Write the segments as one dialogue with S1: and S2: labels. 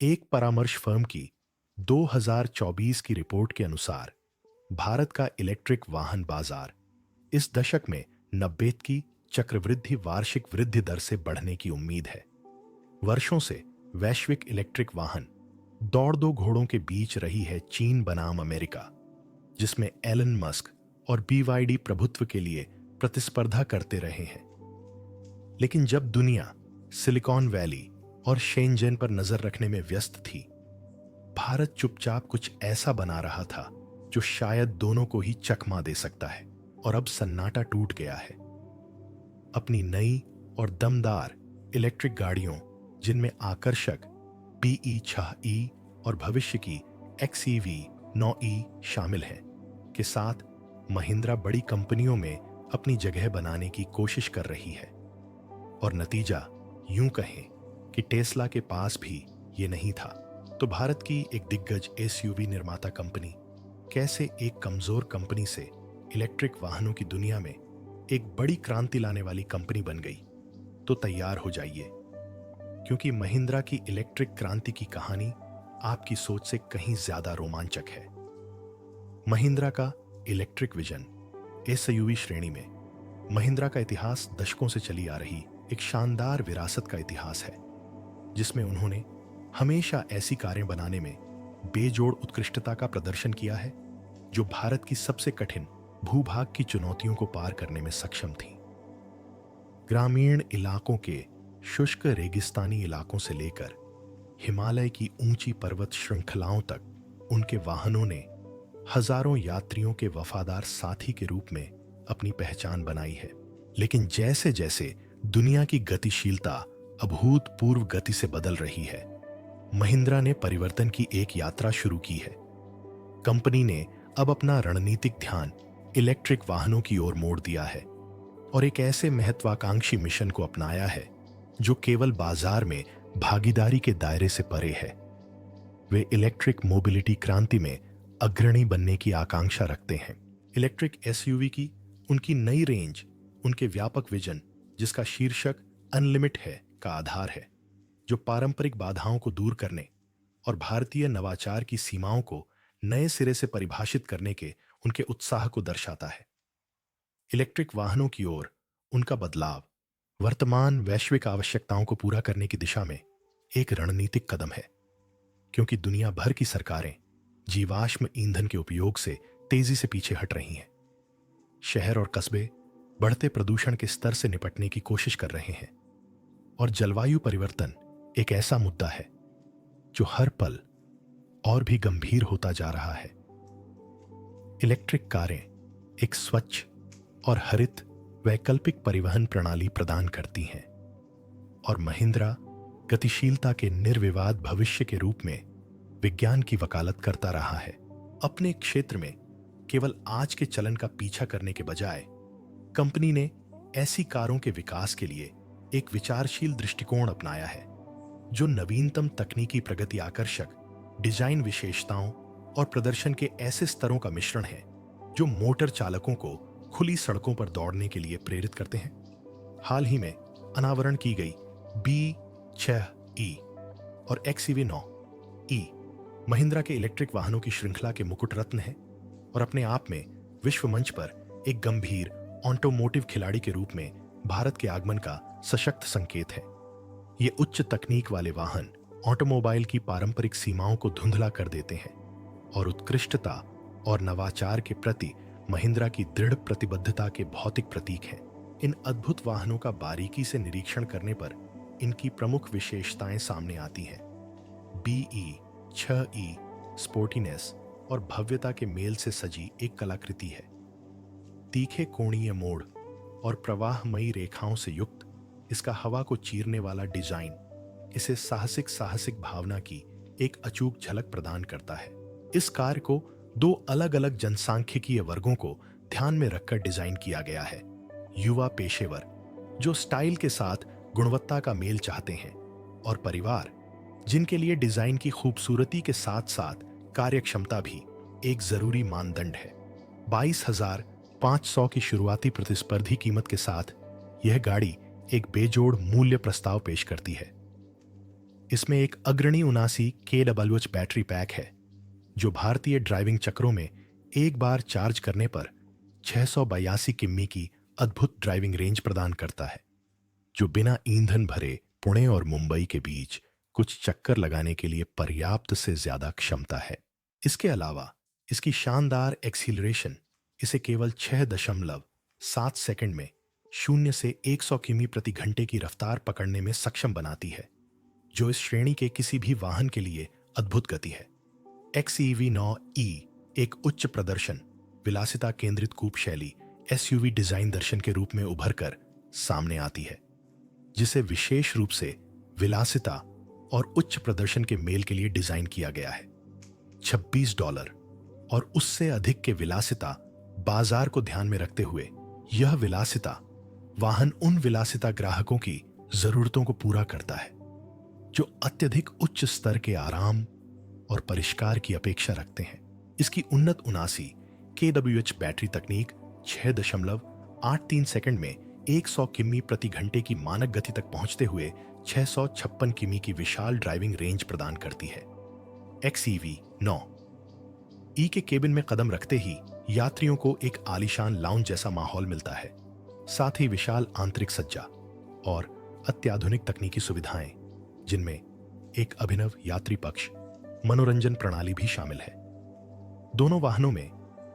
S1: एक परामर्श फर्म की 2024 की रिपोर्ट के अनुसार भारत का इलेक्ट्रिक वाहन बाजार इस दशक में 90 की चक्रवृद्धि वार्षिक वृद्धि दर से बढ़ने की उम्मीद है। वर्षों से वैश्विक इलेक्ट्रिक वाहन दौड़ दो घोड़ों के बीच रही है चीन बनाम अमेरिका, जिसमें एलन मस्क और बीवाईडी प्रभुत्व के लिए प्रतिस्पर्धा करते रहे हैं। लेकिन जब दुनिया सिलिकॉन वैली और शेनजेन पर नजर रखने में व्यस्त थी, भारत चुपचाप कुछ ऐसा बना रहा था जो शायद दोनों को ही चकमा दे सकता है। और अब सन्नाटा टूट गया है। अपनी नई और दमदार इलेक्ट्रिक गाड़ियों, जिनमें आकर्षक BE6E और भविष्य की XEV9E शामिल है, के साथ महिंद्रा बड़ी कंपनियों में अपनी जगह बनाने की कोशिश कर रही है। और नतीजा यूं कहें कि टेस्ला के पास भी ये नहीं था, तो भारत की एक दिग्गज SUV निर्माता कंपनी कैसे एक कमजोर कंपनी से इलेक्ट्रिक वाहनों की दुनिया में एक बड़ी क्रांति लाने वाली कंपनी बन गई। तो तैयार हो जाइए, क्योंकि महिंद्रा की इलेक्ट्रिक क्रांति की कहानी आपकी सोच से कहीं ज्यादा रोमांचक है। महिंद्रा का इलेक्ट्रिक विजन SUV श्रेणी में महिंद्रा का इतिहास दशकों से चली आ रही एक शानदार विरासत का इतिहास है, जिसमें उन्होंने हमेशा ऐसी कारें बनाने में बेजोड़ उत्कृष्टता का प्रदर्शन किया है जो भारत की सबसे कठिन भूभाग की चुनौतियों को पार करने में सक्षम थी। ग्रामीण इलाकों के शुष्क रेगिस्तानी इलाकों से लेकर हिमालय की ऊंची पर्वत श्रृंखलाओं तक उनके वाहनों ने हजारों यात्रियों के वफादार साथी के रूप में अपनी पहचान बनाई है। लेकिन जैसे जैसे दुनिया की गतिशीलता अभूतपूर्व गति से बदल रही है, महिंद्रा ने परिवर्तन की एक यात्रा शुरू की है। कंपनी ने अब अपना रणनीतिक ध्यान इलेक्ट्रिक वाहनों की ओर मोड़ दिया है और एक ऐसे महत्वाकांक्षी मिशन को अपनाया है जो केवल बाजार में भागीदारी के दायरे से परे है। वे इलेक्ट्रिक मोबिलिटी क्रांति में अग्रणी बनने की आकांक्षा रखते हैं। इलेक्ट्रिक SUV की उनकी नई रेंज उनके व्यापक विजन, जिसका शीर्षक अनलिमिट है, का आधार है, जो पारंपरिक बाधाओं को दूर करने और भारतीय नवाचार की सीमाओं को नए सिरे से परिभाषित करने के उनके उत्साह को दर्शाता है। इलेक्ट्रिक वाहनों की ओर उनका बदलाव वर्तमान वैश्विक आवश्यकताओं को पूरा करने की दिशा में एक रणनीतिक कदम है, क्योंकि दुनिया भर की सरकारें जीवाश्म ईंधन के उपयोग से तेजी से पीछे हट रही हैं। शहर और कस्बे बढ़ते प्रदूषण के स्तर से निपटने की कोशिश कर रहे हैं, और जलवायु परिवर्तन एक ऐसा मुद्दा है जो हर पल और भी गंभीर होता जा रहा है। इलेक्ट्रिक कारें एक स्वच्छ और हरित वैकल्पिक परिवहन प्रणाली प्रदान करती हैं, और महिंद्रा गतिशीलता के निर्विवाद भविष्य के रूप में विज्ञान की वकालत करता रहा है। अपने क्षेत्र में केवल आज के चलन का पीछा करने के बजाय कंपनी ने ऐसी कारों के विकास के लिए एक विचारशील दृष्टिकोण अपनाया है जो नवीनतम तकनीकी प्रगति, आकर्षक डिजाइन विशेषताओं और प्रदर्शन के ऐसे स्तरों का मिश्रण है जो मोटर चालकों को खुली सड़कों पर दौड़ने के लिए प्रेरित करते हैं। हाल ही में अनावरण की गई BE6E और XEV9E महिंद्रा के इलेक्ट्रिक वाहनों की श्रृंखला के मुकुट रत्न है और अपने आप में विश्व मंच पर एक गंभीर ऑटोमोटिव खिलाड़ी के रूप में भारत के आगमन का सशक्त संकेत है। ये उच्च तकनीक वाले वाहन ऑटोमोबाइल की पारंपरिक सीमाओं को धुंधला कर देते हैं और उत्कृष्टता और नवाचार के प्रति महिंद्रा की दृढ़ प्रतिबद्धता के भौतिक प्रतीक हैं। इन अद्भुत वाहनों का बारीकी से निरीक्षण करने पर इनकी प्रमुख विशेषताएं सामने आती हैं। BE6E स्पोर्टीनेस और भव्यता के मेल से सजी एक कलाकृति है। तीखे कोणीय मोड़ और प्रवाहमयी रेखाओं से युक्त इसका हवा को चीरने वाला डिजाइन इसे साहसिक भावना की एक अचूक झलक प्रदान करता है। इस कार को दो अलग अलग जनसांख्यिकीय वर्गों को ध्यान में रखकर डिजाइन किया गया है। युवा पेशेवर जो स्टाइल के साथ गुणवत्ता का मेल चाहते हैं, और परिवार जिनके लिए डिजाइन की खूबसूरती के साथ साथ कार्यक्षमता भी एक जरूरी मानदंड है। 22,500 की शुरुआती प्रतिस्पर्धी कीमत के साथ यह गाड़ी एक बेजोड़ मूल्य प्रस्ताव पेश करती है। इसमें एक अग्रणी 79 kWh बैटरी पैक है जो भारतीय ड्राइविंग चक्रों में एक बार चार्ज करने पर 682 किमी की अद्भुत ड्राइविंग रेंज प्रदान करता है, जो बिना ईंधन भरे पुणे और मुंबई के बीच कुछ चक्कर लगाने के लिए पर्याप्त से ज्यादा क्षमता है। इसके अलावा इसकी शानदार एक्सीलरेशन इसे केवल 6.7 सेकंड में 0 से 100 किमी प्रति घंटे की रफ्तार पकड़ने में सक्षम बनाती है, जो इस श्रेणी के किसी भी वाहन के लिए अद्भुत गति है। XEV9e एक उच्च प्रदर्शन विलासिता केंद्रित कूप शैली SUV डिजाइन दर्शन के रूप में उभर कर सामने आती है, जिसे विशेष रूप से विलासिता और उच्च प्रदर्शन के मेल के लिए डिजाइन किया गया है। $26 और उससे अधिक के विलासिता बाजार को ध्यान में रखते हुए यह विलासिता वाहन उन विलासिता ग्राहकों की जरूरतों को पूरा करता है जो अत्यधिक उच्च स्तर के आराम और परिष्कार की अपेक्षा रखते हैं। इसकी उन्नत 79 kWh बैटरी तकनीक 6.83 सेकंड में 100 किमी प्रति घंटे की मानक गति तक पहुंचते हुए 656 किमी की विशाल ड्राइविंग रेंज प्रदान करती है। XEV9e के केबिन में कदम रखते ही यात्रियों को एक आलीशान लाउंज जैसा माहौल मिलता है, साथ ही विशाल आंतरिक सज्जा और अत्याधुनिक तकनीकी सुविधाएं, जिनमें एक अभिनव यात्री पक्ष मनोरंजन प्रणाली भी शामिल है। दोनों वाहनों में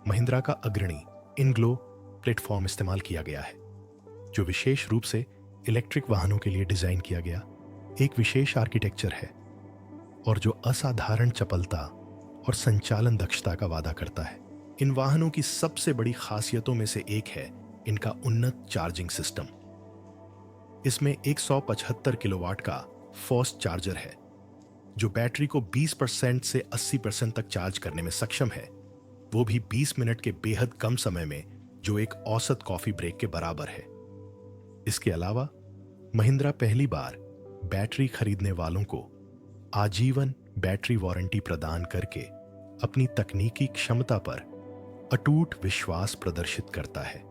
S1: महिंद्रा का अग्रणी इनग्लो प्लेटफॉर्म इस्तेमाल किया गया है, जो विशेष रूप से इलेक्ट्रिक वाहनों के लिए डिजाइन किया गया एक विशेष आर्किटेक्चर है और जो असाधारण चपलता और संचालन दक्षता का वादा करता है। इन वाहनों की सबसे बड़ी खासियतों में से एक है इनका उन्नत चार्जिंग सिस्टम। इसमें 175 किलोवाट का फास्ट चार्जर है, जो बैटरी को 20% से 80% तक चार्ज करने में सक्षम है, वो भी 20 मिनट के बेहद कम समय में, जो एक औसत कॉफी ब्रेक के बराबर है। इसके अलावा महिंद्रा पहली बार बैटरी खरीदने वालों को आजीवन बैटरी वारंटी प्रदान करके अपनी तकनीकी क्षमता पर अटूट विश्वास प्रदर्शित करता है,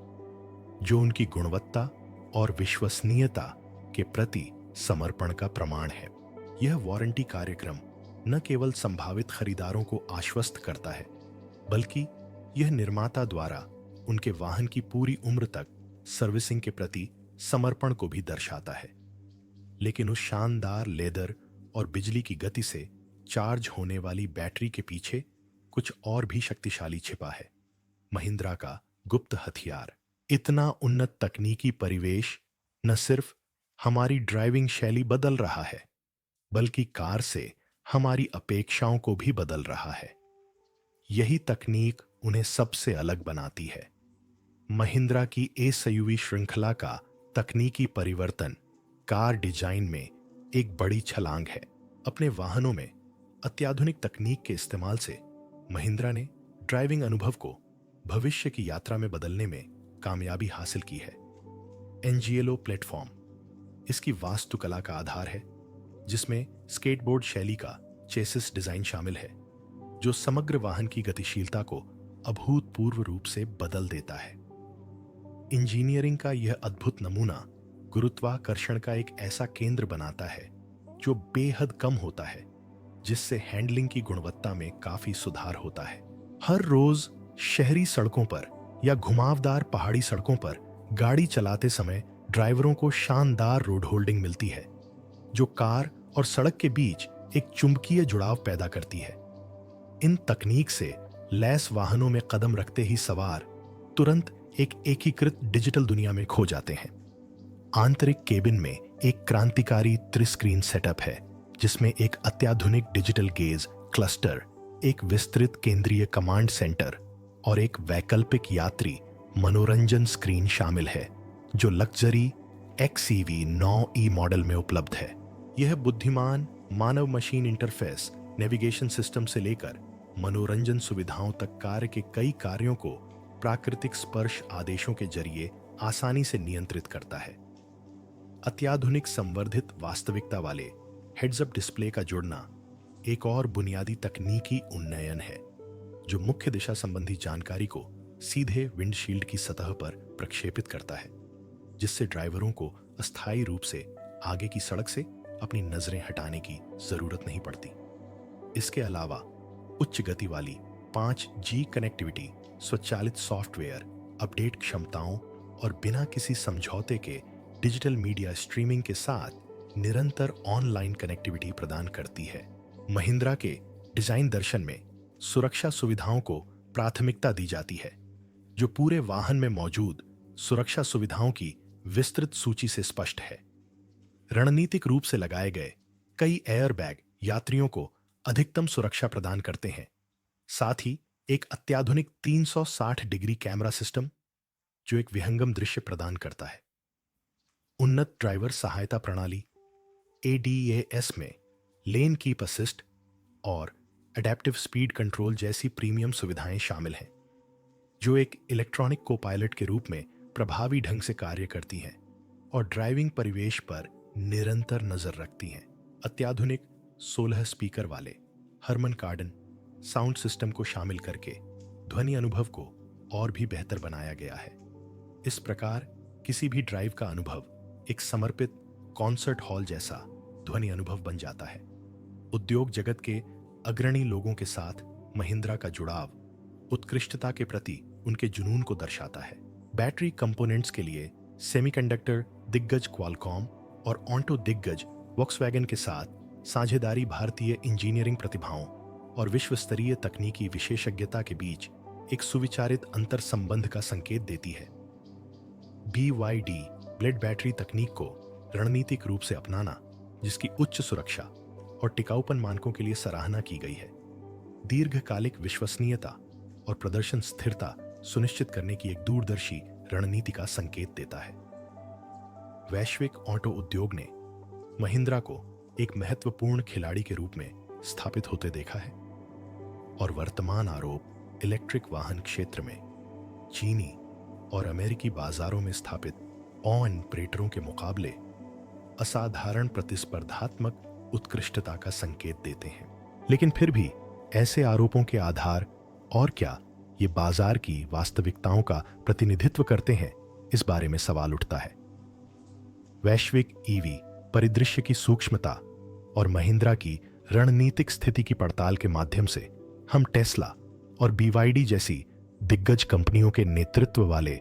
S1: जो उनकी गुणवत्ता और विश्वसनीयता के प्रति समर्पण का प्रमाण है। यह वारंटी कार्यक्रम न केवल संभावित खरीदारों को आश्वस्त करता है, बल्कि यह निर्माता द्वारा उनके वाहन की पूरी उम्र तक सर्विसिंग के प्रति समर्पण को भी दर्शाता है। लेकिन उस शानदार लेदर और बिजली की गति से चार्ज होने वाली बैटरी के पीछे कुछ और भी शक्तिशाली छिपा है। महिंद्रा का गुप्त हथियार। इतना उन्नत तकनीकी परिवेश न सिर्फ हमारी ड्राइविंग शैली बदल रहा है, बल्कि कार से हमारी अपेक्षाओं को भी बदल रहा है। यही तकनीक उन्हें सबसे अलग बनाती है। महिंद्रा की SUV श्रृंखला का तकनीकी परिवर्तन कार डिजाइन में एक बड़ी छलांग है। अपने वाहनों में अत्याधुनिक तकनीक के इस्तेमाल से महिंद्रा ने ड्राइविंग अनुभव को भविष्य की यात्रा में बदलने में कामयाबी हासिल की है। NGLO प्लेटफॉर्म इसकी वास्तुकला का आधार है, जिसमें स्केटबोर्ड शैली का चेसिस डिजाइन शामिल है, जो समग्र वाहन की गतिशीलता को अभूतपूर्व रूप से बदल देता है। इंजीनियरिंग का यह अद्भुत नमूना गुरुत्वाकर्षण का एक ऐसा केंद्र बनाता है जो बेहद कम होता है, जिससे हैंडलिंग की गुणवत्ता में काफी सुधार होता है। हर रोज शहरी सड़कों पर या घुमावदार पहाड़ी सड़कों पर गाड़ी चलाते समय ड्राइवरों को शानदार रोड होल्डिंग मिलती है, जो कार और सड़क के बीच एक चुंबकीय जुड़ाव पैदा करती है। इन तकनीक से लैस वाहनों में कदम रखते ही सवार तुरंत एक एकीकृत डिजिटल दुनिया में खो जाते हैं। आंतरिक केबिन में एक क्रांतिकारी त्रिस्क्रीन सेटअप है, जिसमें एक अत्याधुनिक डिजिटल गेज क्लस्टर, एक विस्तृत केंद्रीय कमांड सेंटर और एक वैकल्पिक यात्री मनोरंजन स्क्रीन शामिल है, जो लग्जरी XEV9e मॉडल में उपलब्ध है। यह बुद्धिमान मानव मशीन इंटरफेस नेविगेशन सिस्टम से लेकर मनोरंजन सुविधाओं तक कार के कई कार्यों को प्राकृतिक स्पर्श आदेशों के जरिए आसानी से नियंत्रित करता है। अत्याधुनिक संवर्धित वास्तविकता वाले हेड्स अप डिस्प्ले का जुड़ना एक और बुनियादी तकनीकी उन्नयन है, जो मुख्य दिशा संबंधी जानकारी को सीधे विंडशील्ड की सतह पर प्रक्षेपित करता है, जिससे ड्राइवरों को अस्थायी रूप से आगे की सड़क से अपनी नजरें हटाने की जरूरत नहीं पड़ती। इसके अलावा उच्च गति वाली 5G कनेक्टिविटी, स्वचालित सॉफ्टवेयर, अपडेट क्षमताओं और बिना किसी समझौते के डिजिटल मीडिया स्ट्रीमिंग के साथ निरंतर ऑनलाइन कनेक्टिविटी प्रदान करती है। महिंद्रा के डिजाइन दर्शन में सुरक्षा सुविधाओं को प्राथमिकता दी जाती है, जो पूरे वाहन में मौजूद सुरक्षा सुविधाओं की विस्तृत सूची से स्पष्ट है। रणनीतिक रूप से लगाए गए कई एयरबैग यात्रियों को अधिकतम सुरक्षा प्रदान करते हैं। साथ ही एक अत्याधुनिक 360 डिग्री कैमरा सिस्टम, जो एक विहंगम दृश्य प्रदान करता है। उन्नत ड्राइवर सहायता प्रणाली ADAS में लेन कीप असिस्ट और अडेप्टिव स्पीड कंट्रोल जैसी प्रीमियम सुविधाएं शामिल हैं, जो एक इलेक्ट्रॉनिक को पायलट के रूप में प्रभावी ढंग से कार्य करती हैं और ड्राइविंग परिवेश पर निरंतर नजर रखती हैं। अत्याधुनिक 16 स्पीकर वाले हरमन कार्डन साउंड सिस्टम को शामिल करके ध्वनि अनुभव को और भी बेहतर बनाया गया है। इस प्रकार किसी भी ड्राइव का अनुभव एक समर्पित कॉन्सर्ट हॉल जैसा ध्वनि अनुभव बन जाता है। उद्योग जगत के अग्रणी लोगों के साथ महिंद्रा का जुड़ाव उत्कृष्टता के प्रति उनके जुनून को दर्शाता है। बैटरी कंपोनेंट्स के लिए सेमीकंडक्टर दिग्गज क्वालकॉम और ऑटो दिग्गज वॉक्सवैगन के साथ साझेदारी भारतीय इंजीनियरिंग प्रतिभाओं और विश्व स्तरीय तकनीकी विशेषज्ञता के बीच एक सुविचारित अंतर संबंध का संकेत देती है। BYD ब्लेड बैटरी तकनीक को रणनीतिक रूप से अपनाना, जिसकी उच्च सुरक्षा और टिकाऊपन मानकों के लिए सराहना की गई है, दीर्घकालिक विश्वसनीयता और प्रदर्शन स्थिरता सुनिश्चित करने की एक दूरदर्शी रणनीति का संकेत देता है। वैश्विक ऑटो उद्योग ने महिंद्रा को एक महत्वपूर्ण खिलाड़ी के रूप में स्थापित होते देखा है और वर्तमान आरोप इलेक्ट्रिक वाहन क्षेत्र में चीनी और अमेरिकी बाजारों में स्थापित ऑपरेटरों के मुकाबले असाधारण प्रतिस्पर्धात्मक उत्कृष्टता का संकेत देते हैं। लेकिन फिर भी ऐसे आरोपों के आधार और क्या ये बाजार की वास्तविकताओं का प्रतिनिधित्व करते हैं, इस बारे में सवाल उठता है। वैश्विक EV परिदृश्य की सूक्ष्मता और महिंद्रा की रणनीतिक स्थिति की पड़ताल के माध्यम से हम टेस्ला और BYD जैसी दिग्गज कंपनियों के नेतृत्व वाले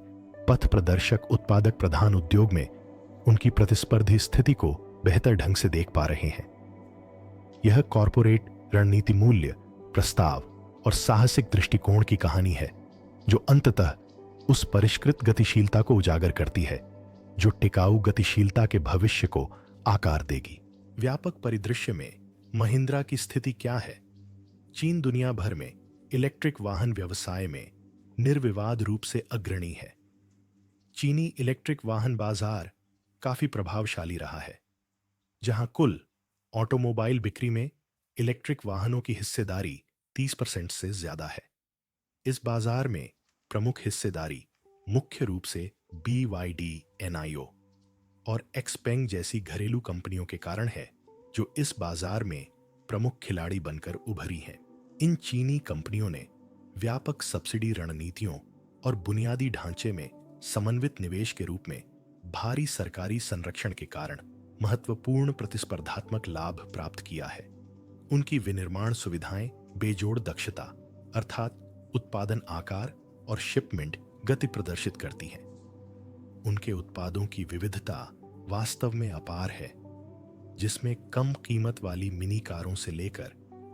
S1: पथ प्रदर्शक उत्पादक प्रधान उद्योग में उनकी प्रतिस्पर्धी स्थिति को बेहतर ढंग से देख पा रहे हैं। यह कॉरपोरेट रणनीति मूल्य, प्रस्ताव और साहसिक दृष्टिकोण की कहानी है, जो अंततः उस परिष्कृत गतिशीलता को उजागर करती है जो टिकाऊ गतिशीलता के भविष्य को आकार देगी। व्यापक परिदृश्य में महिंद्रा की स्थिति क्या है? चीन दुनिया भर में इलेक्ट्रिक वाहन व्यवसाय में निर्विवाद रूप से अग्रणी है। चीनी इलेक्ट्रिक वाहन बाजार काफी प्रभावशाली रहा है, जहां कुल ऑटोमोबाइल बिक्री में इलेक्ट्रिक वाहनों की हिस्सेदारी 30% से ज्यादा है। इस बाजार में प्रमुख हिस्सेदारी मुख्य रूप से BYD, NIO और XPeng जैसी घरेलू कंपनियों के कारण है, जो इस बाजार में प्रमुख खिलाड़ी बनकर उभरी हैं। इन चीनी कंपनियों ने व्यापक सब्सिडी रणनीतियों और बुनियादी ढांचे में समन्वित निवेश के रूप में भारी सरकारी संरक्षण के कारण महत्वपूर्ण प्रतिस्पर्धात्मक लाभ प्राप्त किया है। उनकी विनिर्माण सुविधाएं बेजोड़ दक्षता अर्थात उत्पादन आकार और शिपमेंट गति प्रदर्शित करती हैं। उनके उत्पादों की विविधता वास्तव में अपार है, जिसमें कम कीमत वाली मिनी कारों से लेकर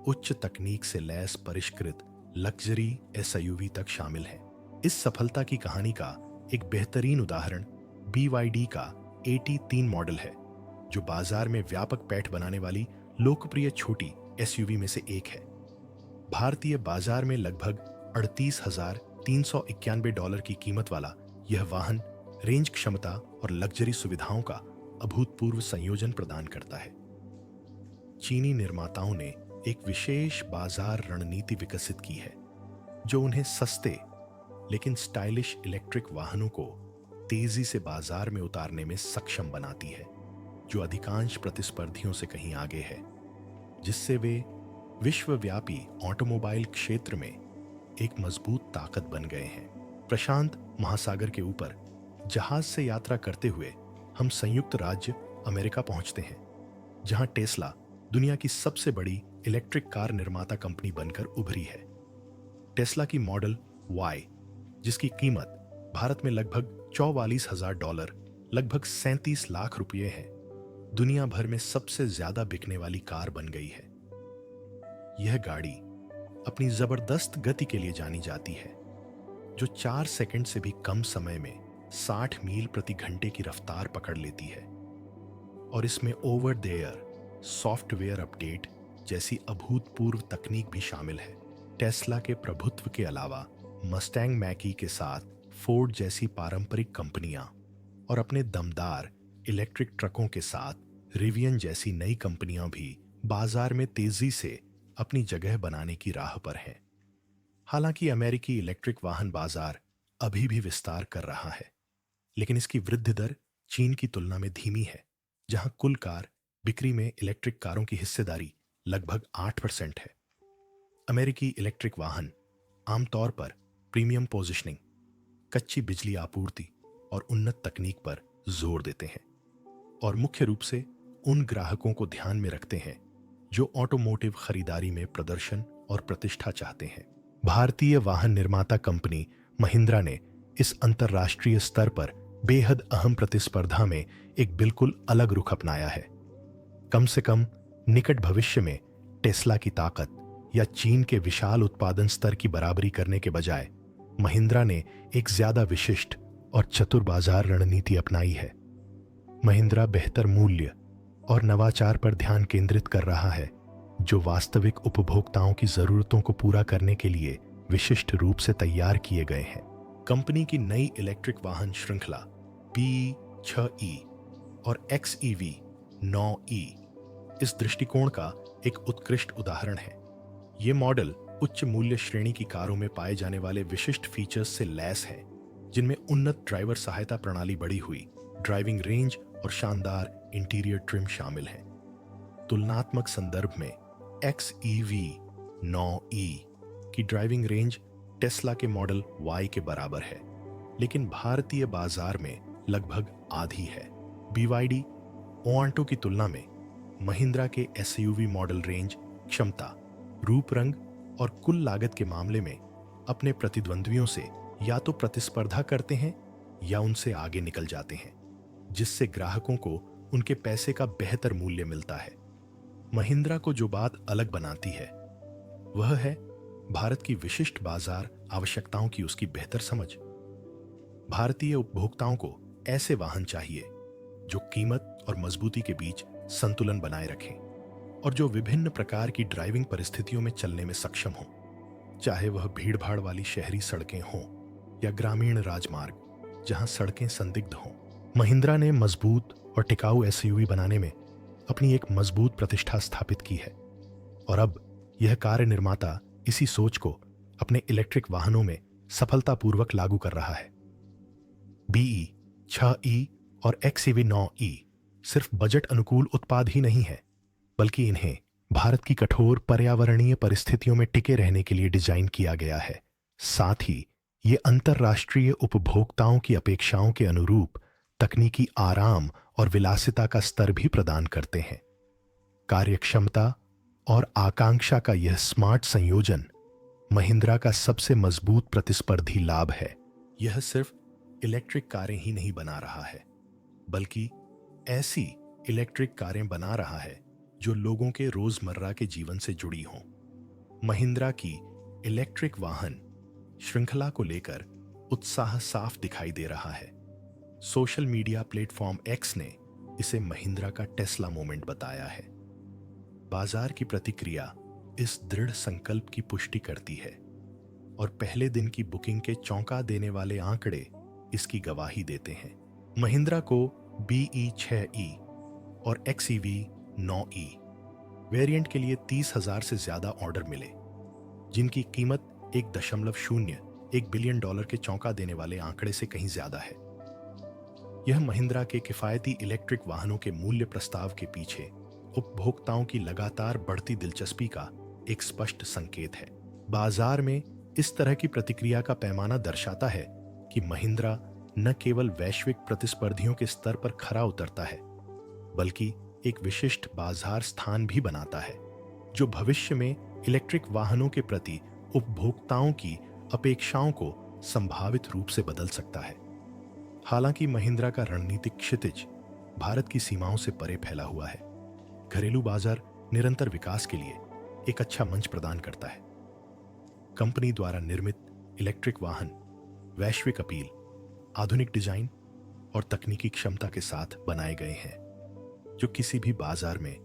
S1: उच्च तकनीक से लैस परिष्कृत लग्जरी SUV तक शामिल है। इस सफलता की कहानी का एक बेहतरीन उदाहरण BYD का AT3 मॉडल है, जो बाजार में व्यापक पैठ बनाने वाली लोकप्रिय छोटी SUV में से एक है। भारतीय बाजार में लगभग $38,391 की कीमत वाला यह वाहन रेंज क्षमता और लग्जरी सुविधाओं का अभूतपूर्व संयोजन प्रदान करता है। चीनी निर्माताओं ने एक विशेष बाजार रणनीति विकसित की है, जो उन्हें सस्ते लेकिन स्टाइलिश इलेक्ट्रिक वाहनों को तेजी से बाजार में उतारने में सक्षम बनाती है, जो अधिकांश प्रतिस्पर्धियों से कहीं आगे है, जिससे वे विश्वव्यापी ऑटोमोबाइल क्षेत्र में एक मजबूत ताकत बन गए हैं। प्रशांत महासागर के ऊपर जहाज से यात्रा करते हुए हम संयुक्त राज्य अमेरिका पहुंचते हैं, जहां टेस्ला दुनिया की सबसे बड़ी इलेक्ट्रिक कार निर्माता कंपनी बनकर उभरी है। टेस्ला की मॉडल वाई, जिसकी कीमत भारत में लगभग $44,000 लगभग 37 लाख रुपए है, दुनिया भर में सबसे ज्यादा बिकने वाली कार बन गई है। यह गाड़ी अपनी जबरदस्त गति के लिए जानी जाती है, जो 4 सेकंड से भी कम समय में 60 मील प्रति घंटे की रफ्तार पकड़ लेती है। और इसमें over the air software update जैसी अभूतपूर्व तकनीक भी शामिल है। टेस्ला के प्रभुत्व के अलावा मस्टैंग मैकी के साथ फोर्ड जैसी पारंपरिक कंपनियां और अपने दमदार इलेक्ट्रिक ट्रकों के साथ रिवियन जैसी नई कंपनियां भी बाजार में तेजी से अपनी जगह बनाने की राह पर हैं। हालांकि अमेरिकी इलेक्ट्रिक वाहन बाजार अभी भी विस्तार कर रहा है, लेकिन इसकी वृद्धि दर चीन की तुलना में धीमी है, जहां कुल कार बिक्री में इलेक्ट्रिक कारों की हिस्सेदारी लगभग 8% है। अमेरिकी इलेक्ट्रिक वाहन आमतौर पर प्रीमियम पोजिशनिंग, कच्ची बिजली आपूर्ति और उन्नत तकनीक पर जोर देते हैं और मुख्य रूप से उन ग्राहकों को ध्यान में रखते हैं जो ऑटोमोटिव खरीदारी में प्रदर्शन और प्रतिष्ठा चाहते हैं। भारतीय वाहन निर्माता कंपनी महिंद्रा ने इस अंतर्राष्ट्रीय स्तर पर बेहद अहम प्रतिस्पर्धा में एक बिल्कुल अलग रुख अपनाया है। कम से कम निकट भविष्य में टेस्ला की ताकत या चीन के विशाल उत्पादन स्तर की बराबरी करने के बजाय महिंद्रा ने एक ज्यादा विशिष्ट और चतुर बाजार रणनीति अपनाई है। महिंद्रा बेहतर मूल्य और नवाचार पर ध्यान केंद्रित कर रहा है, जो वास्तविक उपभोक्ताओं की जरूरतों को पूरा करने के लिए विशिष्ट रूप से तैयार किए गए हैं। कंपनी की नई इलेक्ट्रिक वाहन श्रृंखला BE6E और XEV 9E इस दृष्टिकोण का एक उत्कृष्ट उदाहरण है। ये मॉडल उच्च मूल्य श्रेणी की कारों में पाए जाने वाले विशिष्ट फीचर्स से लैस है, जिनमें उन्नत ड्राइवर सहायता प्रणाली, बढ़ी हुई ड्राइविंग रेंज और शानदार इंटीरियर ट्रिम शामिल है। तुलनात्मक संदर्भ में XEV 9E की ड्राइविंग रेंज टेस्ला के मॉडल Y के बराबर है, लेकिन भारतीय बाजार में लगभग आधी है। BYD ओआंटो की तुलना में महिंद्रा के SUV मॉडल रेंज, क्षमता, रूप रंग और कुल लागत के मामले में अपने प्रतिद्वंद्वियों से या तो प्रतिस्पर्धा करते हैं या उनसे आगे निकल जाते हैं, जिससे ग्राहकों को उनके पैसे का बेहतर मूल्य मिलता है। महिंद्रा को जो बात अलग बनाती है वह है भारत की विशिष्ट बाजार आवश्यकताओं की उसकी बेहतर समझ। भारतीय उपभोक्ताओं को ऐसे वाहन चाहिए जो कीमत और मजबूती के बीच संतुलन बनाए रखें और जो विभिन्न प्रकार की ड्राइविंग परिस्थितियों में चलने में सक्षम हों, चाहे वह भीड़भाड़ वाली शहरी सड़कें हों या ग्रामीण राजमार्ग जहां सड़कें संदिग्ध हों। महिंद्रा ने मजबूत और टिकाऊ SUV बनाने में अपनी एक मजबूत प्रतिष्ठा स्थापित की है और अब यह कार्य निर्माता इसी सोच को अपने इलेक्ट्रिक वाहनों में सफलतापूर्वक लागू कर रहा है। BE6E और XEV 9E सिर्फ बजट अनुकूल उत्पाद ही नहीं है, बल्कि इन्हें भारत की कठोर पर्यावरणीय परिस्थितियों में टिके रहने के लिए डिजाइन किया गया है। साथ ही ये अंतर्राष्ट्रीय उपभोक्ताओं की अपेक्षाओं के अनुरूप तकनीकी आराम और विलासिता का स्तर भी प्रदान करते हैं। कार्यक्षमता और आकांक्षा का यह स्मार्ट संयोजन महिंद्रा का सबसे मजबूत प्रतिस्पर्धी लाभ है। यह सिर्फ इलेक्ट्रिक कारें ही नहीं बना रहा है, बल्कि ऐसी इलेक्ट्रिक कारें बना रहा है जो लोगों के रोजमर्रा के जीवन से जुड़ी हों। महिंद्रा की इलेक्ट्रिक वाहन श्रृंखला को लेकर उत्साह साफ दिखाई दे रहा है। सोशल मीडिया प्लेटफॉर्म X ने इसे महिंद्रा का टेस्ला मोमेंट बताया है। बाजार की प्रतिक्रिया इस दृढ़ संकल्प की पुष्टि करती है और पहले दिन की बुकिंग के चौंका देने वाले आंकड़े इसकी गवाही देते हैं। महिंद्रा को BE6E और XEV 9E वेरिएंट के लिए 30,000 से ज्यादा ऑर्डर मिले, जिनकी कीमत $1.01 बिलियन के चौंका देने वाले आंकड़े से कहीं ज्यादा है। यह महिंद्रा के किफायती इलेक्ट्रिक वाहनों के मूल्य प्रस्ताव के पीछे उपभोक्ताओं की लगातार बढ़ती दिलचस्पी का एक स्पष्ट संकेत है। बाजार में इस तरह की प्रतिक्रिया का पैमाना दर्शाता है कि महिंद्रा न केवल वैश्विक प्रतिस्पर्धियों के स्तर पर खरा उतरता है, बल्कि एक विशिष्ट बाजार स्थान भी बनाता है, जो भविष्य में इलेक्ट्रिक वाहनों के प्रति उपभोक्ताओं की अपेक्षाओं को संभावित रूप से बदल सकता है। हालांकि महिंद्रा का रणनीतिक क्षितिज भारत की सीमाओं से परे फैला हुआ है, घरेलू बाजार निरंतर विकास के लिए एक अच्छा मंच प्रदान करता है। कंपनी द्वारा निर्मित इलेक्ट्रिक वाहन वैश्विक अपील, आधुनिक डिजाइन और तकनीकी क्षमता के साथ बनाए गए हैं, जो किसी भी बाजार में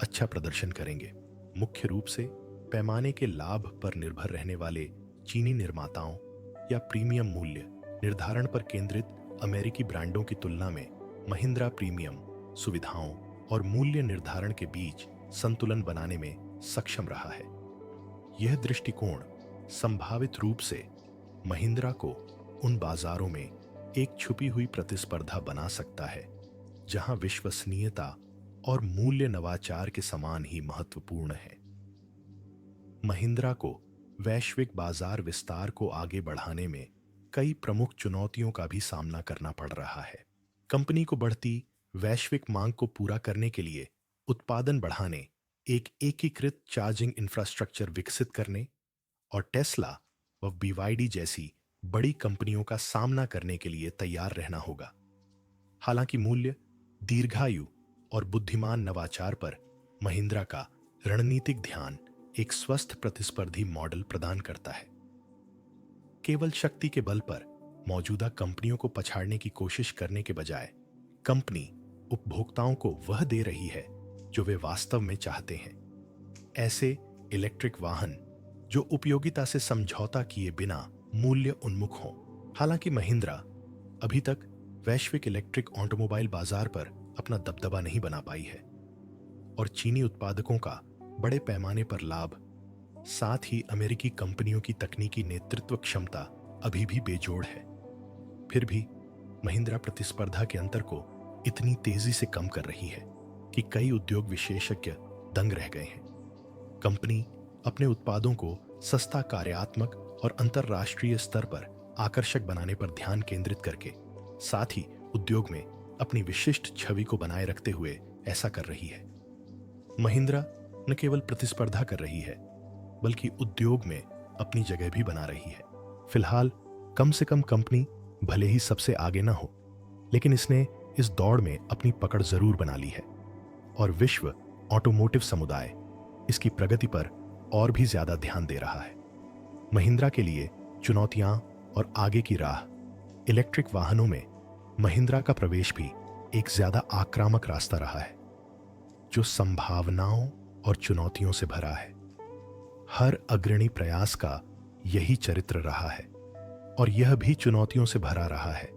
S1: अच्छा प्रदर्शन करेंगे। मुख्य रूप से पैमाने के लाभ पर निर्भर रहने वाले चीनी निर्माताओं या प्रीमियम मूल्य निर्धारण पर केंद्रित अमेरिकी ब्रांडों की तुलना में महिंद्रा प्रीमियम सुविधाओं और मूल्य निर्धारण के बीच संतुलन बनाने में सक्षम रहा है। यह दृष्टिकोण संभावित रूप से महिंद्रा को उन बाजारों में एक छुपी हुई प्रतिस्पर्धा बना सकता है जहां विश्वसनीयता और मूल्य नवाचार के समान ही महत्वपूर्ण है। महिंद्रा को वैश्विक बाजार विस्तार को आगे बढ़ाने में कई प्रमुख चुनौतियों का भी सामना करना पड़ रहा है। कंपनी को बढ़ती वैश्विक मांग को पूरा करने के लिए उत्पादन बढ़ाने, एक एकीकृत चार्जिंग इंफ्रास्ट्रक्चर विकसित करने और टेस्ला व BYD जैसी बड़ी कंपनियों का सामना करने के लिए तैयार रहना होगा। हालांकि मूल्य, दीर्घायु और बुद्धिमान नवाचार पर महिंद्रा का रणनीतिक ध्यान एक स्वस्थ प्रतिस्पर्धी मॉडल प्रदान करता है। केवल शक्ति के बल पर मौजूदा कंपनियों को पछाड़ने की कोशिश करने के बजाय कंपनी उपभोक्ताओं को वह दे रही है जो वे वास्तव में चाहते हैं। ऐसे इलेक्ट्रिक वाहन जो उपयोगिता से समझौता किए बिना मूल्य उन्मुख हों। हालांकि महिंद्रा अभी तक वैश्विक इलेक्ट्रिक ऑटोमोबाइल बाजार पर अपना दबदबा नहीं बना पाई है और चीनी उत्पादकों का बड़े पैमाने पर लाभ, साथ ही अमेरिकी कंपनियों की तकनीकी नेतृत्व क्षमता अभी भी बेजोड़ है। फिर भी महिंद्रा प्रतिस्पर्धा के अंतर को इतनी तेजी से कम कर रही है कि कई उद्योग विशेषज्ञ दंग रह गए हैं। कंपनी अपने उत्पादों को सस्ता, कार्यात्मक और अंतरराष्ट्रीय स्तर पर आकर्षक बनाने पर ध्यान केंद्रित करके साथ ही उद्योग में अपनी विशिष्ट छवि को बनाए रखते हुए ऐसा कर रही है। महिंद्रा न केवल प्रतिस्पर्धा कर रही है बल्कि उद्योग में अपनी जगह भी बना रही है। फिलहाल कम से कम कंपनी भले ही सबसे आगे ना हो, लेकिन इसने इस दौड़ में अपनी पकड़ जरूर बना ली है और विश्व ऑटोमोटिव समुदाय इसकी प्रगति पर और भी ज्यादा ध्यान दे रहा है। महिंद्रा के लिए चुनौतियां और आगे की राह। इलेक्ट्रिक वाहनों में महिंद्रा का प्रवेश भी एक ज्यादा आक्रामक रास्ता रहा है, जो संभावनाओं और चुनौतियों से भरा है। हर अग्रणी प्रयास का यही चरित्र रहा है और यह भी चुनौतियों से भरा रहा है,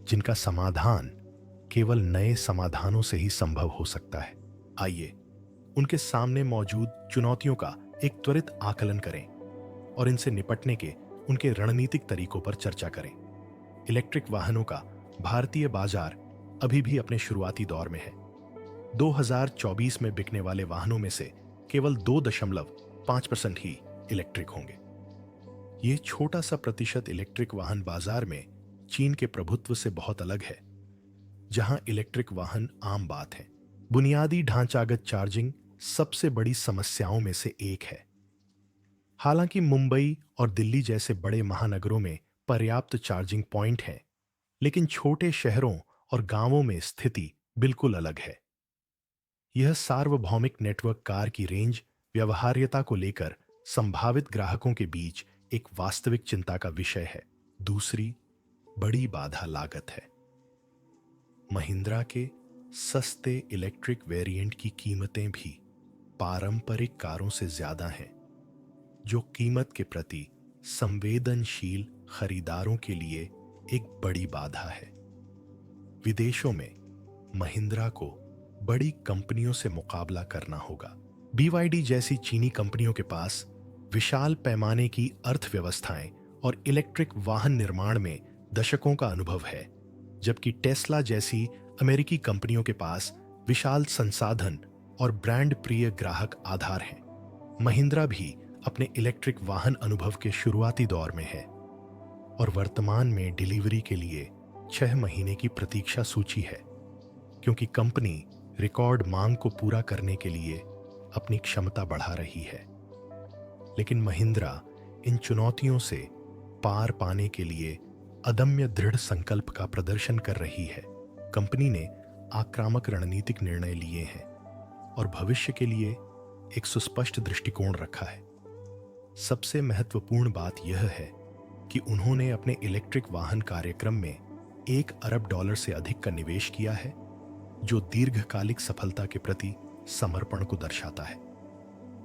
S1: जिनका समाधान केवल नए समाधानों से ही संभव हो सकता है। आइए उनके सामने मौजूद चुनौतियों का एक त्वरित आकलन करें और इनसे निपटने के उनके रणनीतिक तरीकों पर चर्चा करें। इलेक्ट्रिक वाहनों का भारतीय बाजार अभी भी अपने शुरुआती दौर में है। 2024 में बिकने वाले वाहनों में से केवल 2.5% ही इलेक्ट्रिक होंगे। यह छोटा सा प्रतिशत इलेक्ट्रिक वाहन बाजार में चीन के प्रभुत्व से बहुत अलग है, जहां इलेक्ट्रिक वाहन आम बात है। बुनियादी ढांचागत चार्जिंग सबसे बड़ी समस्याओं में से एक है। हालांकि मुंबई और दिल्ली जैसे बड़े महानगरों में पर्याप्त चार्जिंग पॉइंट हैं, लेकिन छोटे शहरों और गांवों में स्थिति बिल्कुल अलग है। यह सार्वभौमिक नेटवर्क कार की रेंज व्यवहार्यता को लेकर संभावित ग्राहकों के बीच एक वास्तविक चिंता का विषय है। दूसरी बड़ी बाधा लागत है। महिंद्रा के सस्ते इलेक्ट्रिक वेरिएंट की कीमतें भी पारंपरिक कारों से ज्यादा हैं, जो कीमत के प्रति संवेदनशील खरीदारों के लिए एक बड़ी बाधा है। विदेशों में महिंद्रा को बड़ी कंपनियों से मुकाबला करना होगा। BYD जैसी चीनी कंपनियों के पास विशाल पैमाने की अर्थव्यवस्थाएं और इलेक्ट्रिक वाहन निर्माण में दशकों का अनुभव है, जबकि टेस्ला जैसी अमेरिकी कंपनियों के पास विशाल संसाधन और ब्रांड प्रिय ग्राहक आधार हैं। महिंद्रा भी अपने इलेक्ट्रिक वाहन अनुभव के शुरुआती दौर में है और वर्तमान में डिलीवरी के लिए 6 महीने की प्रतीक्षा सूची है, क्योंकि कंपनी रिकॉर्ड मांग को पूरा करने के लिए अपनी क्षमता बढ़ा रही है। लेकिन महिंद्रा इन चुनौतियों से पार पाने के लिए अदम्य दृढ़ संकल्प का प्रदर्शन कर रही है। कंपनी ने आक्रामक रणनीतिक निर्णय लिए हैं और भविष्य के लिए एक सुस्पष्ट दृष्टिकोण रखा है। सबसे महत्वपूर्ण बात यह है कि उन्होंने अपने इलेक्ट्रिक वाहन कार्यक्रम में $1 अरब से अधिक का निवेश किया है, जो दीर्घकालिक सफलता के प्रति समर्पण को दर्शाता है।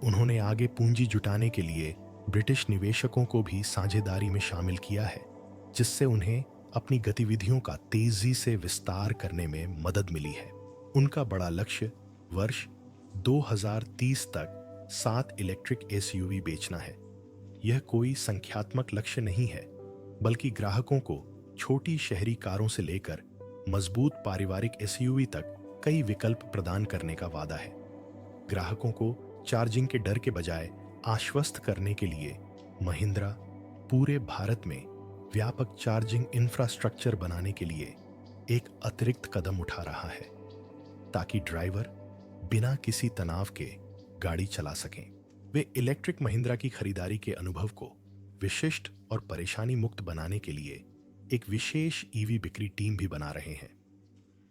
S1: उन्होंने आगे पूंजी जुटाने के लिए ब्रिटिश निवेशकों को भी साझेदारी में शामिल किया है, जिससे उन्हें अपनी गतिविधियों का तेजी से विस्तार करने में मदद मिली है। उनका बड़ा लक्ष्य वर्ष 2030 तक 7 इलेक्ट्रिक एसयूवी बेचना है। यह कोई संख्यात्मक लक्ष्य नहीं है, बल्कि ग्राहकों को छोटी शहरी कारों से लेकर मजबूत पारिवारिक एसयूवी तक कई विकल्प प्रदान करने का वादा है। ग्राहकों को चार्जिंग के डर के बजाय आश्वस्त करने के लिए महिंद्रा पूरे भारत में व्यापक चार्जिंग इंफ्रास्ट्रक्चर बनाने के लिए एक अतिरिक्त कदम उठा रहा है, ताकि ड्राइवर बिना किसी तनाव के गाड़ी चला सकें। वे इलेक्ट्रिक महिंद्रा की खरीदारी के अनुभव को विशिष्ट और परेशानी मुक्त बनाने के लिए एक विशेष ईवी बिक्री टीम भी बना रहे हैं।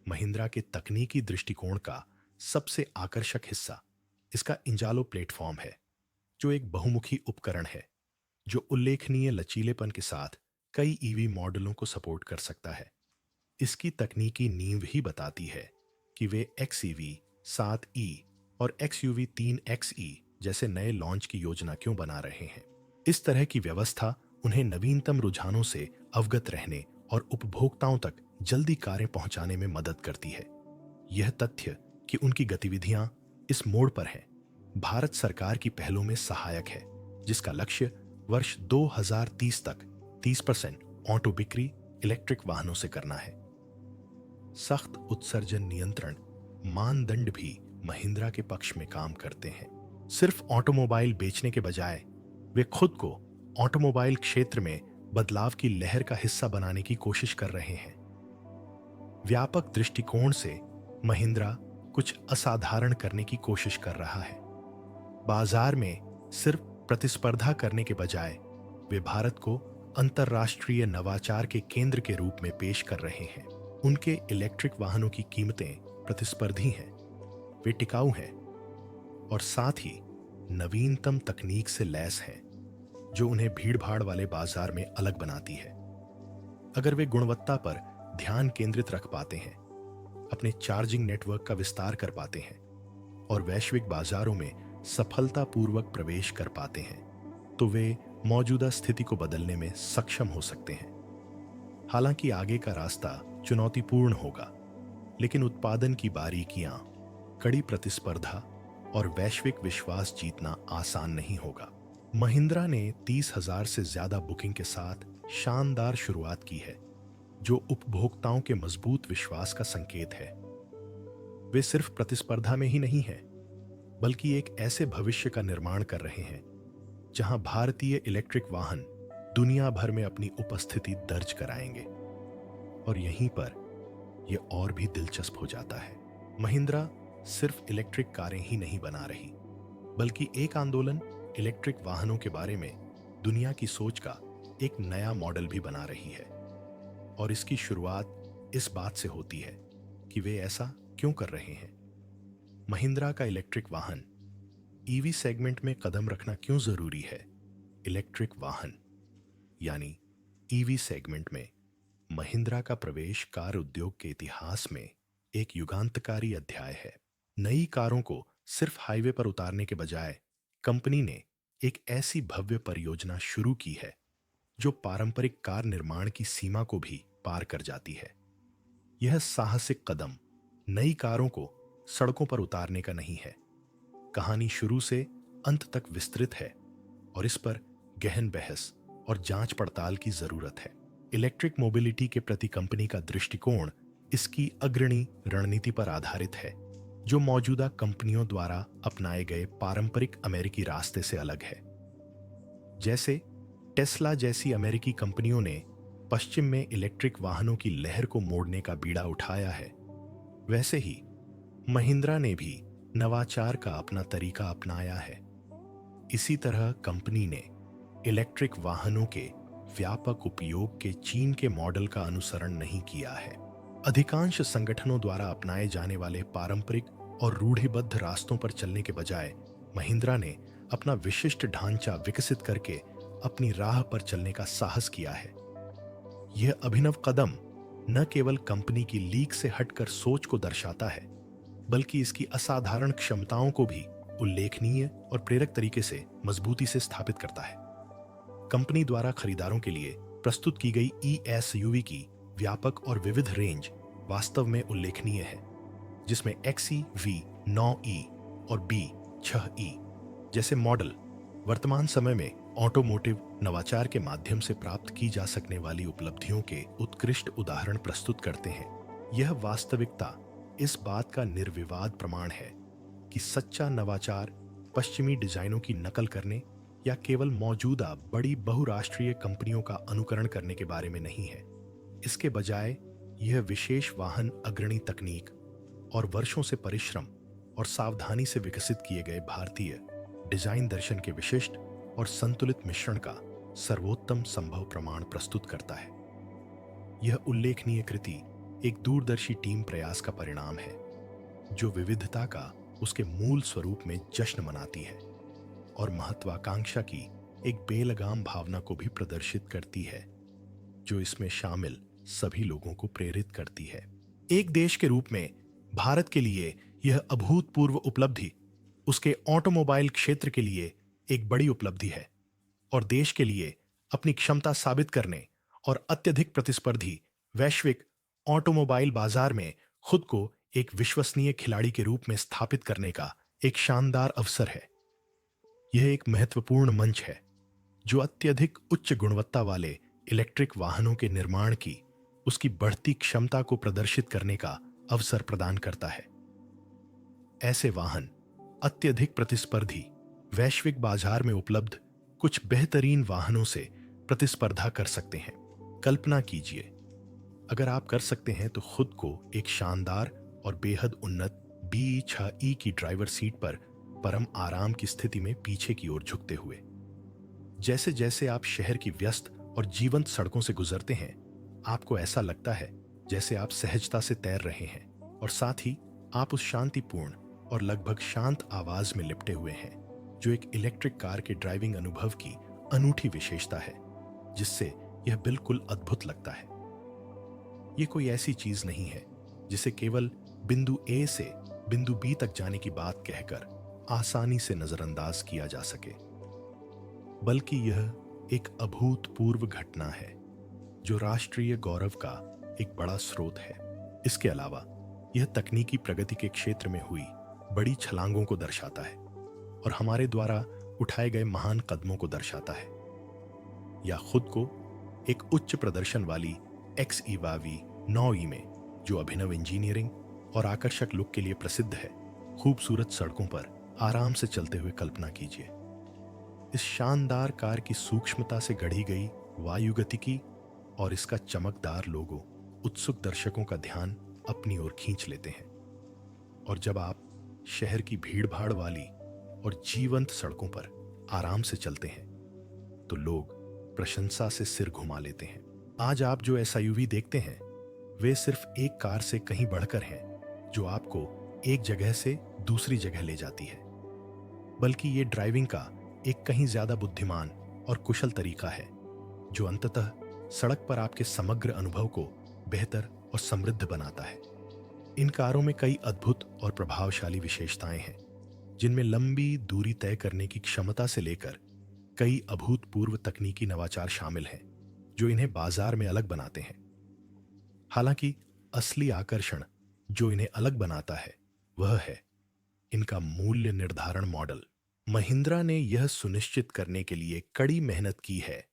S1: महिंद्रा के तकनीकी दृष्टिकोण का सबसे आकर्षक हिस्सा इसका इंजालो प्लेटफॉर्म है, जो एक बहुमुखी उपकरण है जो उल्लेखनीय लचीलेपन के साथ कई ईवी मॉडलों को सपोर्ट कर सकता है। इसकी तकनीकी नींव ही बताती है कि वे XEV 7e और XUV 3XE जैसे नए लॉन्च की योजना क्यों बना रहे हैं। इस तरह की व्यवस्था उन्हें नवीनतम रुझानों से अवगत रहने और उपभोक्ताओं तक जल्दी कारें पहुंचाने में मदद करती है। यह तथ्य कि उनकी गतिविधियां इस मोड़ पर हैं, भारत सरकार की पहलों में सहायक है, जिसका लक्ष्य वर्ष 2030 तक 30% ऑटो बिक्री इलेक्ट्रिक वाहनों से करना है। सख्त उत्सर्जन नियंत्रण मानदंड भी महिंद्रा के पक्ष में काम करते हैं। सिर्फ ऑटोमोबाइल बेचने के बजाय वे खुद को ऑटोमोबाइल क्षेत्र में बदलाव की लहर का हिस्सा बनाने की कोशिश कर रहे हैं। व्यापक दृष्टिकोण से महिंद्रा कुछ असाधारण करने की कोशिश कर रहा है। बाजार में सिर्फ प्रतिस्पर्धा करने के बजाय वे भारत को अंतर्राष्ट्रीय नवाचार के केंद्र के रूप में पेश कर रहे हैं। उनके इलेक्ट्रिक वाहनों की कीमतें प्रतिस्पर्धी हैं, वे टिकाऊ हैं और साथ ही नवीनतम तकनीक से लैस हैं, जो उन्हें भीड़भाड़ वाले बाजार में अलग बनाती है। अगर वे गुणवत्ता पर ध्यान केंद्रित रख पाते हैं, अपने चार्जिंग नेटवर्क का विस्तार कर पाते हैं और वैश्विक बाजारों में सफलतापूर्वक प्रवेश कर पाते हैं, तो वे मौजूदा स्थिति को बदलने में सक्षम हो सकते हैं। हालांकि आगे का रास्ता चुनौतीपूर्ण होगा, लेकिन उत्पादन की बारीकियां, कड़ी प्रतिस्पर्धा और वैश्विक विश्वास जीतना आसान नहीं होगा। महिंद्रा ने 30,000 से ज्यादा बुकिंग के साथ शानदार शुरुआत की है, जो उपभोक्ताओं के मजबूत विश्वास का संकेत है। वे सिर्फ प्रतिस्पर्धा में ही नहीं हैं, बल्कि एक ऐसे भविष्य का निर्माण कर रहे हैं जहां भारतीय इलेक्ट्रिक वाहन दुनिया भर में अपनी उपस्थिति दर्ज कराएंगे। और यहीं पर यह और भी दिलचस्प हो जाता है। महिंद्रा सिर्फ इलेक्ट्रिक कारें ही नहीं बना रही, बल्कि एक आंदोलन इलेक्ट्रिक वाहनों के बारे में दुनिया की सोच का एक नया मॉडल भी बना रही है। और इसकी शुरुआत इस बात से होती है कि वे ऐसा क्यों कर रहे हैं। महिंद्रा का इलेक्ट्रिक वाहन ईवी सेगमेंट में कदम रखना क्यों जरूरी है। इलेक्ट्रिक वाहन यानी ईवी सेगमेंट में महिंद्रा का प्रवेश कार उद्योग के इतिहास में एक युगांतकारी अध्याय है। नई कारों को सिर्फ हाईवे पर उतारने के बजाय कंपनी ने एक ऐसी भव्य परियोजना शुरू की है जो पारंपरिक कार निर्माण की सीमा को भी पार कर जाती है। यह साहसिक कदम नई कारों को सड़कों पर उतारने का नहीं है। कहानी शुरू से अंत तक विस्तृत है और इस पर गहन बहस और जांच पड़ताल की जरूरत है। इलेक्ट्रिक मोबिलिटी के प्रति कंपनी का दृष्टिकोण इसकी अग्रणी रणनीति पर आधारित है, जो मौजूदा कंपनियों द्वारा अपनाए गए पारंपरिक अमेरिकी रास्ते से अलग है। जैसे टेस्ला जैसी अमेरिकी कंपनियों ने पश्चिम में इलेक्ट्रिक वाहनों की लहर को मोड़ने का बीड़ा उठाया है, वैसे ही महिंद्रा ने भी नवाचार का अपना तरीका अपनाया है। इसी तरह कंपनी ने इलेक्ट्रिक वाहनों के व्यापक उपयोग के चीन के मॉडल का अनुसरण नहीं किया है। अधिकांश संगठनों द्वारा अपनाए जाने वाले पारंपरिक और रूढ़िबद्ध रास्तों पर चलने के बजाय महिंद्रा ने अपना विशिष्ट ढांचा विकसित करके अपनी राह पर चलने का साहस किया है। यह अभिनव कदम न केवल कंपनी की लीक से हटकर सोच को दर्शाता है, बल्कि इसकी असाधारण क्षमताओं को भी उल्लेखनीय और प्रेरक तरीके से मजबूती से स्थापित करता है। कंपनी द्वारा खरीदारों के लिए प्रस्तुत की गई ई-एसयूवी की व्यापक और विविध रेंज वास्तव में उल्लेखनीय है, जिसमें XE-V9E और B6E जैसे मॉडल वर्तमान समय में ऑटोमोटिव नवाचार के माध्यम से प्राप्त की जा सकने वाली उपलब्धियों के उत्कृष्ट उदाहरण प्रस्तुत करते हैं। यह वास्तविकता इस बात का निर्विवाद प्रमाण है कि सच्चा नवाचार पश्चिमी डिजाइनों की नकल करने या केवल मौजूदा बड़ी बहुराष्ट्रीय कंपनियों का अनुकरण करने के बारे में नहीं है। इसके बजाय यह विशेष वाहन अग्रणी तकनीक और वर्षों से परिश्रम और सावधानी से विकसित किए गए भारतीय डिजाइन दर्शन के विशिष्ट और संतुलित मिश्रण का सर्वोत्तम संभव प्रमाण प्रस्तुत करता है। यह उल्लेखनीय कृति एक दूरदर्शी टीम प्रयास का परिणाम है, जो विविधता का उसके मूल स्वरूप में जश्न मनाती है और महत्वाकांक्षा की एक बेलगाम भावना को भी प्रदर्शित करती है, जो इसमें शामिल सभी लोगों को प्रेरित करती है। एक देश के रूप में भारत के लिए यह अभूतपूर्व उपलब्धि उसके ऑटोमोबाइल क्षेत्र के लिए एक बड़ी उपलब्धि है और देश के लिए अपनी क्षमता साबित करने और अत्यधिक प्रतिस्पर्धी वैश्विक ऑटोमोबाइल बाजार में खुद को एक विश्वसनीय खिलाड़ी के रूप में स्थापित करने का एक शानदार अवसर है। यह एक महत्वपूर्ण मंच है जो अत्यधिक उच्च गुणवत्ता वाले इलेक्ट्रिक वाहनों के निर्माण की उसकी बढ़ती क्षमता को प्रदर्शित करने का अवसर प्रदान करता है। ऐसे वाहन अत्यधिक प्रतिस्पर्धी वैश्विक बाजार में उपलब्ध कुछ बेहतरीन वाहनों से प्रतिस्पर्धा कर सकते हैं। कल्पना कीजिए, अगर आप कर सकते हैं तो खुद को एक शानदार और बेहद उन्नत B6E की ड्राइवर सीट पर परम आराम की स्थिति में पीछे की ओर झुकते हुए। जैसे जैसे आप शहर की व्यस्त और जीवंत सड़कों से गुजरते हैं, आपको ऐसा लगता है जैसे आप सहजता से तैर रहे हैं और साथ ही आप उस शांतिपूर्ण और लगभग शांत आवाज में लिपटे हुए हैं, जो एक इलेक्ट्रिक कार के ड्राइविंग अनुभव की अनूठी विशेषता है, जिससे यह बिल्कुल अद्भुत लगता है। यह कोई ऐसी चीज नहीं है जिसे केवल बिंदु A से बिंदु B तक जाने की बात कहकर आसानी से नजरअंदाज किया जा सके, बल्कि यह एक अभूतपूर्व घटना है जो राष्ट्रीय गौरव का एक बड़ा स्रोत है। इसके अलावा यह तकनीकी प्रगति के क्षेत्र में हुई बड़ी छलांगों को दर्शाता है और हमारे द्वारा उठाए गए महान कदमों को दर्शाता है, या खुद को एक उच्च प्रदर्शन वाली XE-V9E में, जो अभिनव इंजीनियरिंग और आकर्षक लुक के लिए प्रसिद्ध है, खूबसूरत सड़कों पर आराम से चलते हुए कल्पना कीजिए। इस शानदार कार की सूक्ष्मता से गढ़ी गई वायुगतिकी और इसका चमकदार लोगो उत्सुक दर्शकों का ध्यान अपनी ओर खींच लेते हैं। और जब आप शहर की भीड़भाड़ वाली और जीवंत सड़कों पर आराम से चलते हैं, तो लोग प्रशंसा से सिर घुमा लेते हैं। आज आप जो SUV देखते हैं, वे सिर्फ एक कार से कहीं बढ़कर हैं जो आपको एक जगह से दूसरी जगह ले जाती है, बल्कि ये ड्राइविंग का एक कहीं ज्यादा बुद्धिमान और कुशल तरीका है जो अंततः सड़क पर आपके समग्र अनुभव को बेहतर और समृद्ध बनाता है। इन कारों में कई अद्भुत और प्रभावशाली विशेषताएं हैं, जिनमें लंबी दूरी तय करने की क्षमता से लेकर कई अभूतपूर्व तकनीकी नवाचार शामिल हैं जो इन्हें बाजार में अलग बनाते हैं। हालांकि असली आकर्षण जो इन्हें अलग बनाता है वह है इनका मूल्य निर्धारण मॉडल। महिंद्रा ने यह सुनिश्चित करने के लिए कड़ी मेहनत की है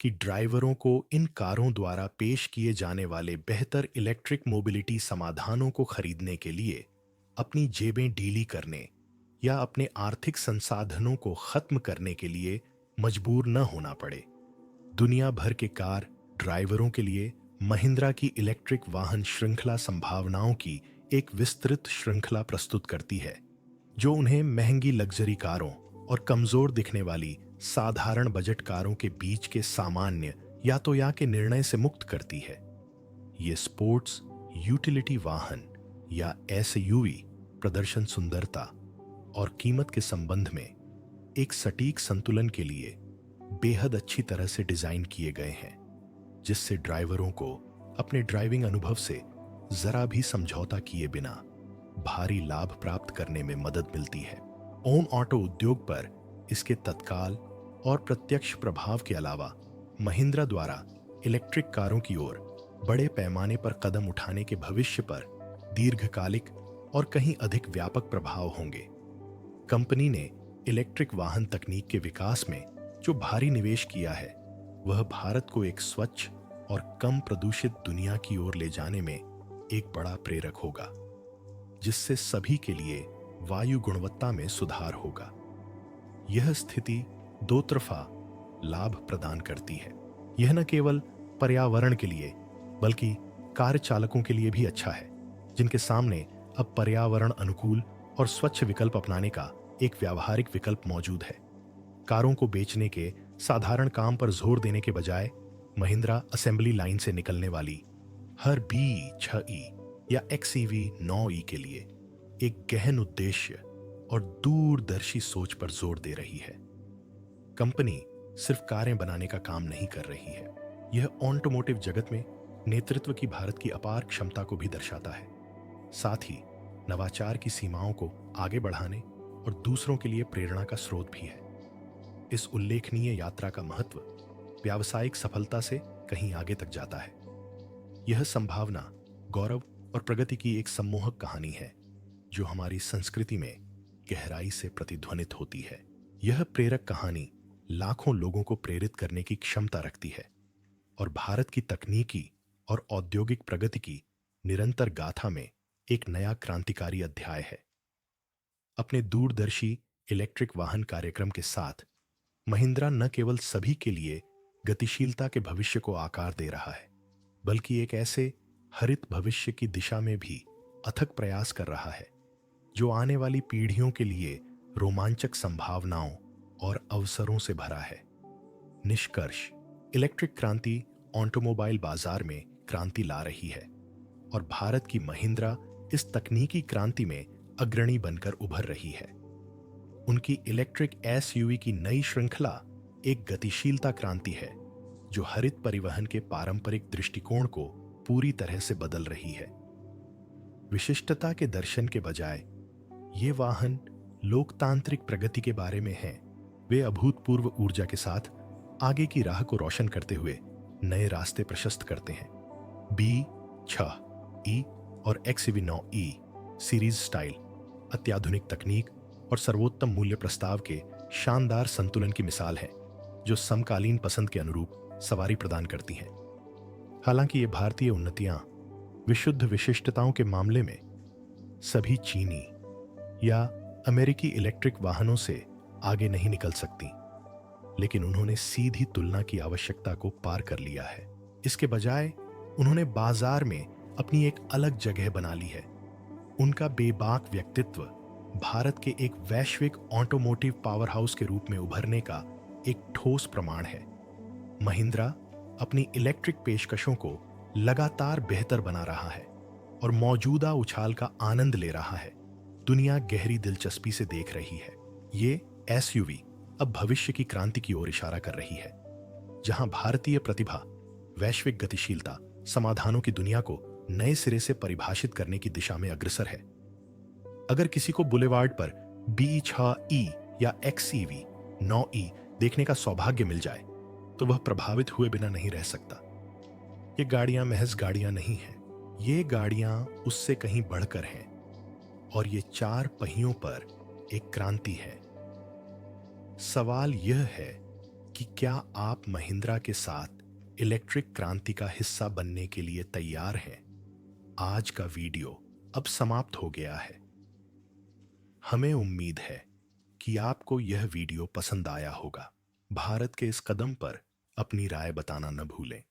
S1: कि ड्राइवरों को इन कारों द्वारा पेश किए जाने वाले बेहतर इलेक्ट्रिक मोबिलिटी समाधानों को खरीदने के लिए अपनी जेबें ढीली करने या अपने आर्थिक संसाधनों को खत्म करने के लिए मजबूर न होना पड़े। दुनिया भर के कार ड्राइवरों के लिए महिंद्रा की इलेक्ट्रिक वाहन श्रृंखला संभावनाओं की एक विस्तृत श्रृंखला प्रस्तुत करती है जो उन्हें महंगी लग्जरी कारों और कमजोर दिखने वाली साधारण बजट कारों के बीच के सामान्य यातोया के निर्णय से मुक्त करती है। ये स्पोर्ट्स यूटिलिटी वाहन या एसयूवी प्रदर्शन, सुंदरता और कीमत के संबंध में एक सटीक संतुलन के लिए बेहद अच्छी तरह से डिजाइन किए गए हैं, जिससे ड्राइवरों को अपने ड्राइविंग अनुभव से जरा भी समझौता किए बिना भारी लाभ प्राप्त करने में मदद मिलती है। ओन ऑटो उद्योग पर इसके तत्काल और प्रत्यक्ष प्रभाव के अलावा महिंद्रा द्वारा इलेक्ट्रिक कारों की ओर बड़े पैमाने पर कदम उठाने के भविष्य पर दीर्घकालिक और कहीं अधिक व्यापक प्रभाव होंगे। कंपनी ने इलेक्ट्रिक वाहन तकनीक के विकास में जो भारी निवेश किया है, वह भारत को एक स्वच्छ और कम प्रदूषित दुनिया की ओर ले जाने में एक बड़ा प्रेरक होगा, जिससे सभी के लिए वायु गुणवत्ता में सुधार होगा। यह स्थिति दो तरफा लाभ प्रदान करती है। यह न केवल पर्यावरण के लिए बल्कि कार चालकों के लिए भी अच्छा है, जिनके सामने अब पर्यावरण अनुकूल और स्वच्छ विकल्प अपनाने का एक व्यावहारिक विकल्प मौजूद है। कारों को बेचने के साधारण काम पर जोर देने के बजाय महिंद्रा असेंबली लाइन से निकलने वाली हर B6E या XEV 9E के लिए एक गहन उद्देश्य और दूरदर्शी सोच पर जोर दे रही है। कंपनी सिर्फ कारें बनाने का काम नहीं कर रही है, यह ऑटोमोटिव जगत में नेतृत्व की भारत की अपार क्षमता को भी दर्शाता है। साथ ही नवाचार की सीमाओं को आगे बढ़ाने और दूसरों के लिए प्रेरणा का स्रोत भी है। इस उल्लेखनीय यात्रा का महत्व व्यावसायिक सफलता से कहीं आगे तक जाता है। यह संभावना, गौरव और प्रगति की एक सम्मोहक कहानी है जो हमारी संस्कृति में गहराई से प्रतिध्वनित होती है। यह प्रेरक कहानी लाखों लोगों को प्रेरित करने की क्षमता रखती है और भारत की तकनीकी और औद्योगिक प्रगति की निरंतर गाथा में एक नया क्रांतिकारी अध्याय है। अपने दूरदर्शी इलेक्ट्रिक वाहन कार्यक्रम के साथ महिंद्रा न केवल सभी के लिए गतिशीलता के भविष्य को आकार दे रहा है, बल्कि एक ऐसे हरित भविष्य की दिशा में भी अथक प्रयास कर रहा है जो आने वाली पीढ़ियों के लिए रोमांचक संभावनाओं और अवसरों से भरा है। निष्कर्ष, इलेक्ट्रिक क्रांति ऑटोमोबाइल बाजार में क्रांति ला रही है और भारत की महिंद्रा इस तकनीकी क्रांति में अग्रणी बनकर उभर रही है। उनकी इलेक्ट्रिक एसयूवी की नई श्रृंखला एक गतिशीलता क्रांति है जो हरित परिवहन के पारंपरिक दृष्टिकोण को पूरी तरह से बदल रही है। विशिष्टता के दर्शन के बजाय ये वाहन लोकतांत्रिक प्रगति के बारे में हैं। वे अभूतपूर्व ऊर्जा के साथ आगे की राह को रोशन करते हुए नए रास्ते प्रशस्त करते हैं। B6E और XEV 9E सीरीज स्टाइल अत्याधुनिक तकनीक और सर्वोत्तम मूल्य प्रस्ताव के शानदार संतुलन की मिसाल है जो समकालीन पसंद के अनुरूप सवारी प्रदान करती हैं। हालांकि ये भारतीय उन्नतियां विशुद्ध विशिष्टताओं के मामले में सभी चीनी या अमेरिकी इलेक्ट्रिक वाहनों से आगे नहीं निकल सकती, लेकिन उन्होंने सीधी तुलना की आवश्यकता को पार कर लिया है। इसके बजाय उन्होंने बाजार में अपनी एक अलग जगह बना ली है। उनका बेबाक व्यक्तित्व भारत के एक वैश्विक ऑटोमोटिव पावर हाउस के रूप में उभरने का एक ठोस प्रमाण है। महिंद्रा अपनी इलेक्ट्रिक पेशकशों को लगातार बेहतर बना रहा है और मौजूदा उछाल का आनंद ले रहा है। दुनिया गहरी दिलचस्पी से देख रही है। ये एसयूवी अब भविष्य की क्रांति की ओर इशारा कर रही है, जहां भारतीय प्रतिभा वैश्विक गतिशीलता समाधानों की दुनिया को नए सिरे से परिभाषित करने की दिशा में अग्रसर है। अगर किसी को बुलेवार्ड पर B6E या XEV 9E देखने का सौभाग्य मिल जाए तो वह प्रभावित हुए बिना नहीं रह सकता। ये गाड़ियां महज गाड़ियां नहीं हैं, ये गाड़ियां उससे कहीं बढ़कर हैं और ये चार पहियों पर एक क्रांति है। सवाल यह है कि क्या आप महिंद्रा के साथ इलेक्ट्रिक क्रांति का हिस्सा बनने के लिए तैयार हैं? आज का वीडियो अब समाप्त हो गया है। हमें उम्मीद है कि आपको यह वीडियो पसंद आया होगा। भारत के इस कदम पर अपनी राय बताना न भूलें।